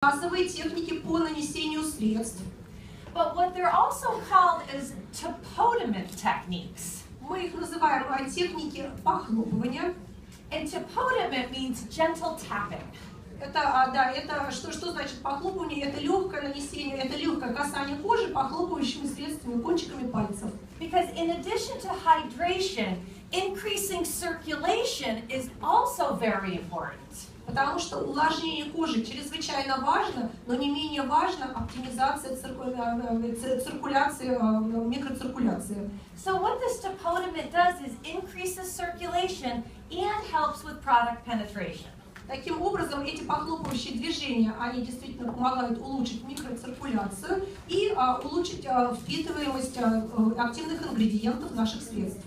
Базовые техники по нанесению средств. But what they're also called is Doполнительные techniques. Мы их называем техники похлопывания. And Doполнительное means gentle tapping. Это что значит похлопывание? Это легкое нанесение, это легкое касание кожи похлопывающими средствами, кончиками пальцев. Because in addition to hydration, increasing circulation is also very important. Потому что увлажнение кожи чрезвычайно важно, но не менее важно оптимизация циркуляции, микроциркуляции. So what this Doполnительное does is increases circulation and helps with product penetration. Таким образом, эти похлопывающие движения, они действительно помогают улучшить микроциркуляцию и улучшить впитываемость активных ингредиентов наших средств.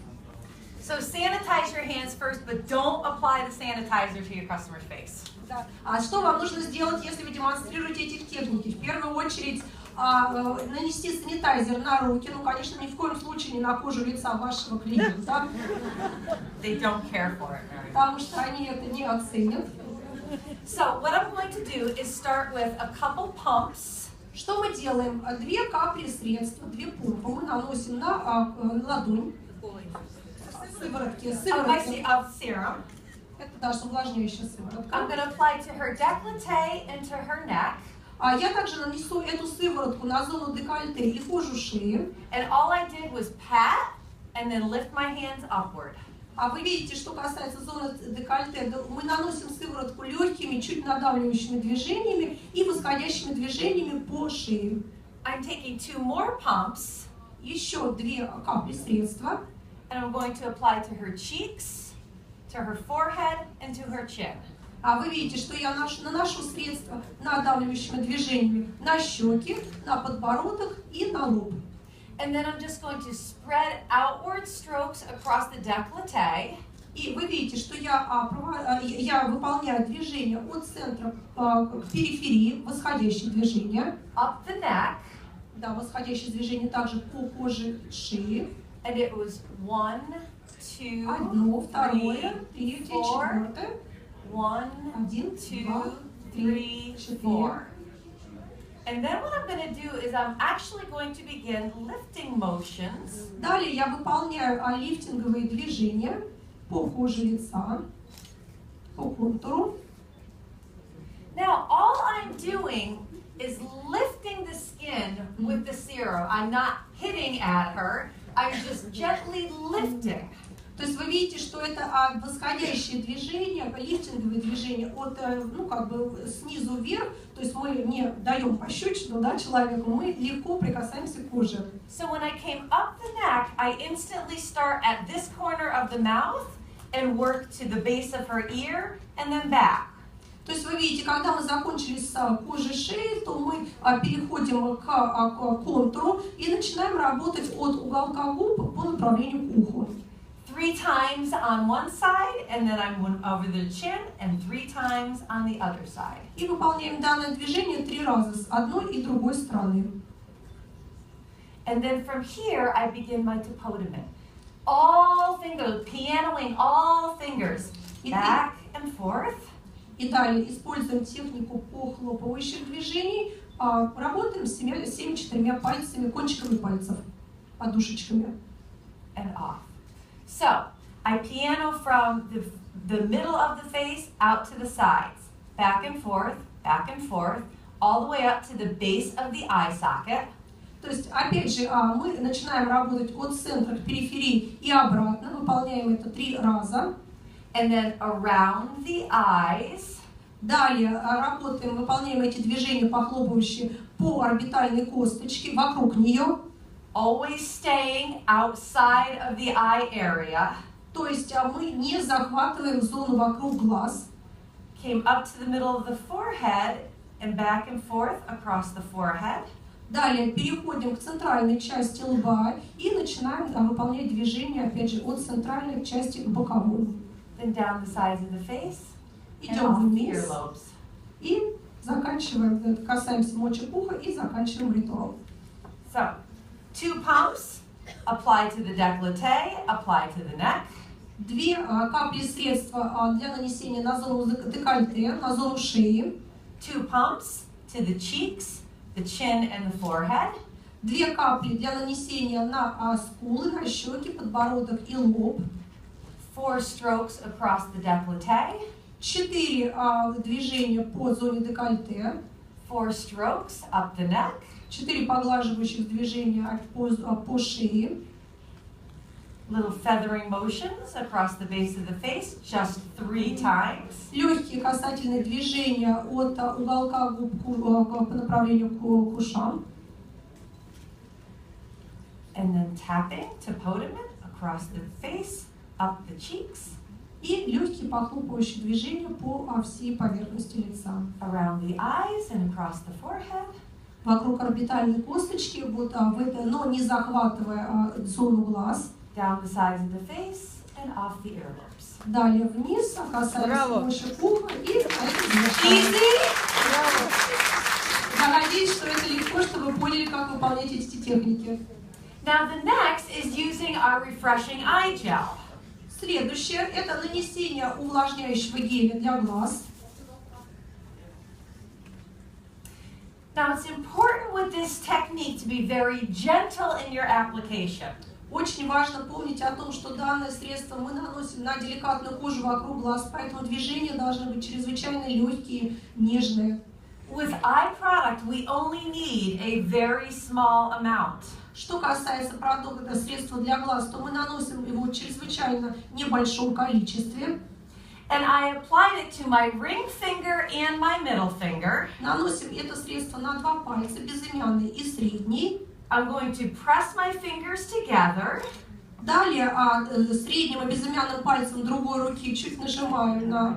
So sanitize your hands first, but don't apply the sanitizer to your customer's face. Да. А что вам нужно сделать, если вы демонстрируете эти техники? В первую очередь нанести санитайзер на руки, ну, конечно, ни в коем случае не на кожу лица вашего клиента. They don't care for it. Потому что они это не оценят. So what I'm going to do is start with a couple pumps. Что мы делаем? 2 капли средства, 2 помпы мы наносим на ладонь. Сыворотки. Of serum. Это наша увлажняющая сыворотка. I'm going to apply to her décolleté and to her neck. Я также нанесу эту сыворотку на зону декольте и кожу шеи. And all I did was pat and then lift my hands upward. А вы видите, что касается зоны декольте, мы наносим сыворотку легкими, чуть надавливающими движениями и восходящими движениями по шее. I'm taking 2 more pumps. Еще 2 капли средства. And I'm going to apply to her cheeks, to her forehead, and to her chin. А вы видите, что я наношу средства надавливающими движениями на щеки, на подбородок и на лоб. And then I'm just going to spread outward strokes across the décolleté. И вы видите, что я выполняю движение от центра к периферии, восходящие движения. Up the neck. Да, восходящие движения также по коже шеи. And it was 1, 2, Одно, второе, 3, третье, 4. четвертое. 1, 2, 3, 4. And then what I'm going to do is I'm actually going to begin lifting motions. Далее я выполняю лифтинговые движения по коже лица, по контуру. Now all I'm doing is lifting the skin with the serum. I'm not hitting at her. I'm just gently lifting. То есть вы видите, что это восходящее движение, лифтинговые движения от, снизу вверх. То есть мы не даем пощечину, человеку, мы легко прикасаемся к коже. So when I came up the neck, I instantly start at this corner of the mouth and work to the base of her ear and then back. То есть вы видите, когда мы закончили с кожей шеи, то мы переходим к контуру и начинаем работать от уголка губ по направлению к уху. 3 times on one side, and then I'm over the chin, and 3 times on the other side. И выполняем данное движение 3 раза с одной и другой стороны. And then from here, I begin my Doполнительное. All fingers, pianoing all fingers, back and forth. И далее используем технику похлопывающих движений. Работаем с 7-4 пальцами, кончиками пальцев, подушечками. And off. So, I piano from the middle of the face out to the sides. Back and forth, all the way up to the base of the eye socket. То есть, опять же, мы начинаем работать от центра к периферии и обратно. Выполняем это 3 раза. And then around the eyes. Далее выполняем эти движения, похлопывающие по орбитальной косточке, вокруг нее. Always staying outside of the eye area. То есть мы не захватываем зону вокруг глаз. Came up to the middle of the forehead and back and forth across the forehead. Далее переходим к центральной части лба и начинаем выполнять движения, опять же, от центральной части к боковой. Then down the sides of the face. Идем вниз и заканчиваем, касаемся мочек уха и заканчиваем ритуал. So, 2 pumps, apply to the décolleté, apply to the neck. 2 капли средства для нанесения на зону декольте, на зону шеи. 2 pumps to the cheeks, the chin, and the forehead. 2 капли для нанесения на скулы, на щеки, подбородок и лоб. 4 strokes across the décolleté. 4 движения по зоне декольте. 4 strokes up the neck. 4 поглаживающих движения по шее. Little feathering motions across the base of the face, just 3 times. Легкие касательные движения от уголка губ по направлению к ушам. And then tapping to podium across the face, up the cheeks. И легкие похлопывающие движения по всей поверхности лица. Around the eyes and across the forehead. Вокруг орбитальной косточки, вот в это, но не захватывая зону глаз. Down the sides of the face and off the ear lobes. Далее вниз, касаясь мочек уха и Easy? Я надеюсь, что это легко, чтобы вы поняли, как выполнять эти техники. Now the next is using our refreshing eye gel. Следующее – это нанесение увлажняющего геля для глаз. Now it's important with this technique to be very gentle in your application. Очень важно помнить о том, что данное средство мы наносим на деликатную кожу вокруг глаз, поэтому движения должны быть чрезвычайно легкие, нежные. With eye product, we only need a very small amount. Что касается продукта средства для глаз, то мы наносим его в чрезвычайно небольшом количестве. And I applied it to my ring finger and my middle finger. Наносим это средство на 2 пальца, безымянный и средний. I'm going to press my fingers together. Далее средним и безымянным пальцем другой руки чуть нажимаю на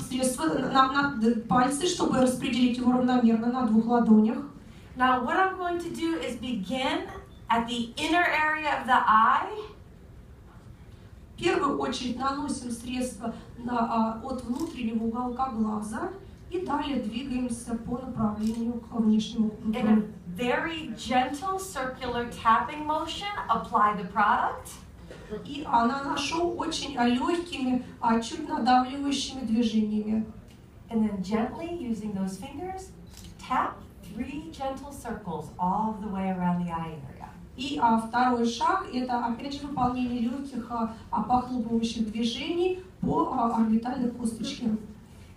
средство, на пальцы, чтобы распределить его равномерно на 2 ладонях. Now what I'm going to do is begin at the inner area of the eye. В первую очередь наносим средство от внутреннего уголка глаза и далее двигаемся по направлению к внешнему In a very gentle circular tapping motion, apply the product. И наношу очень легкими, чуть надавливающими движениями. And then gently, using those fingers, tap 3 gentle circles all the way around the eye area. И второй шаг – это опять же выполнение легких похлопывающих движений по орбитальной косточке.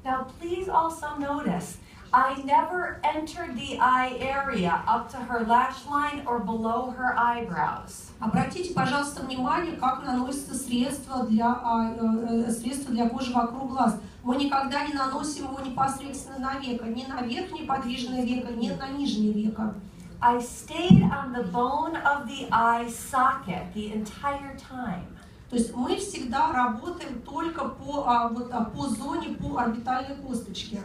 Now please also notice, I never entered the eye area up to her lash line or below her eyebrows. Обратите, пожалуйста, внимание, как наносится средство для кожи вокруг глаз. Мы никогда не наносим его непосредственно на веко, ни на верхнее подвижное веко, ни на нижнее веко. I stayed on the bone of the eye socket the entire time. То есть мы всегда работаем только по зоне, по орбитальной косточке.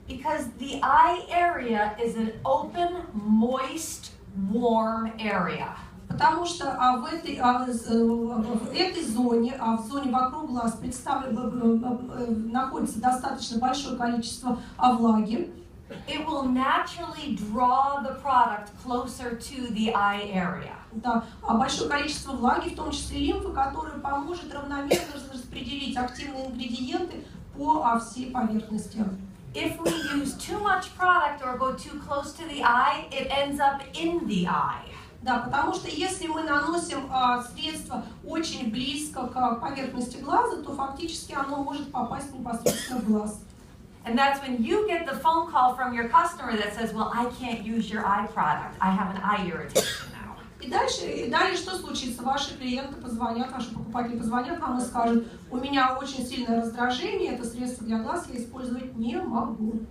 Because the eye area is an open, moist, warm area. Потому что в этой зоне, в зоне вокруг глаз находится достаточно большое количество влаги. It will naturally draw the product closer to the eye area. Да, большое количество влаги, в том числе лимфы, которая поможет равномерно распределить активные ингредиенты по всей поверхности. If we use too much product or go too close to the eye, it ends up in the eye. Да, потому что если мы наносим средство очень близко к поверхности глаза, то фактически оно может попасть непосредственно в глаз. And that's when you get the phone call from your customer that says, well, I can't use your eye product. I have an eye irritation now. И далее что случится? Ваши клиенты позвонят, ваши покупатели позвонят вам и скажут, у меня очень сильное раздражение, это средство для глаз я использовать не могу.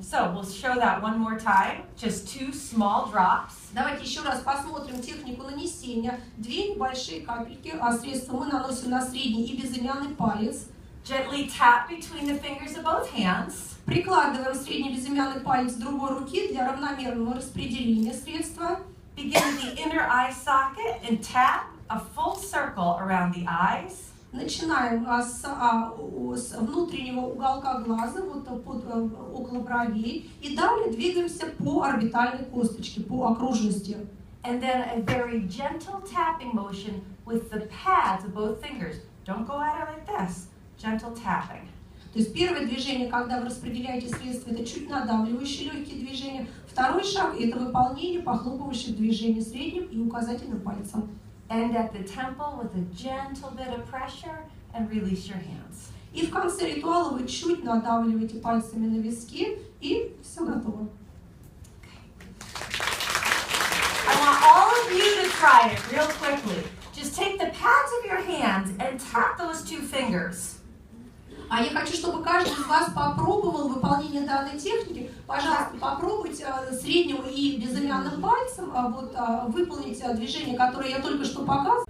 So we'll show that one more time. Just 2 small drops. Давайте еще раз посмотрим технику нанесения. 2 небольшие капельки, средство мы наносим на средний и безымянный палец. Gently tap between the fingers of both hands. Прикладываем средний безымянный палец другой руки для равномерного распределения средства. Begin at the inner eye socket and tap a full circle around the eyes. Начинаем с внутреннего уголка глаза, около бровей, и далее двигаемся по орбитальной косточке, по окружности. And then a very gentle tapping motion with the pads of both fingers. Don't go at it like this. Gentle tapping. То То есть первое движение, когда вы распределяете средства, это чуть надавливающие легкие движения. Второй шаг – это выполнение похлопывающих движений средним и указательным пальцем. End at the temple with a gentle bit of pressure and release your hands. И в конце ритуала вы чуть надавливаете пальцами на виски, и все готово. I want all of you to try it real quickly. Just take the pads of your hands and tap those 2 fingers. А я хочу, чтобы каждый из вас попробовал выполнение данной техники. Пожалуйста, попробуйте средним и безымянным пальцем выполнить движение, которое я только что показывала.